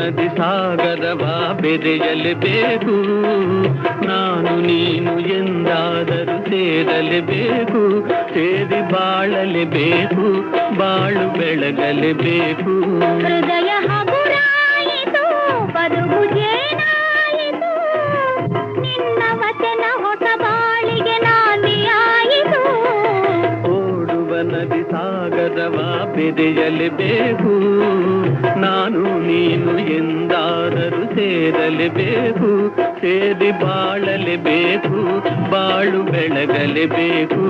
ನದಿ ಸಾಗರವ ಬೆರೆಯಲೇಬೇಕು, ನಾನು ನೀನು ಎಂದಾದರೂ ಸೇರಲೇಬೇಕು, ಸೇರಿ ಬಾಳಲೇಬೇಕು, ಬಾಳು ಬೆಳಗಲೇಬೇಕು. ಹೃದಯ ಹಗುರಾಯಿತು, ಬದುಕು ಜೇನಾಯಿತು, ನಿನ್ನ ವಚನ ಹೊಸ ಬಾಳಿಗೆ ನಾಂದಿಯಾಯಿತು. ಓಡುವ ನದಿ ಸಾಗರವ ಬೆರೆಯಲೇಬೇಕು, ನಾನು ನೀನು ಎಂದಾದರೂ ಸೇರಲೇಬೇಕು, ಸೇರಿ ಬಾಳಲೇಬೇಕು, ಬಾಳು ಬೆಳಗಲೇಬೇಕು.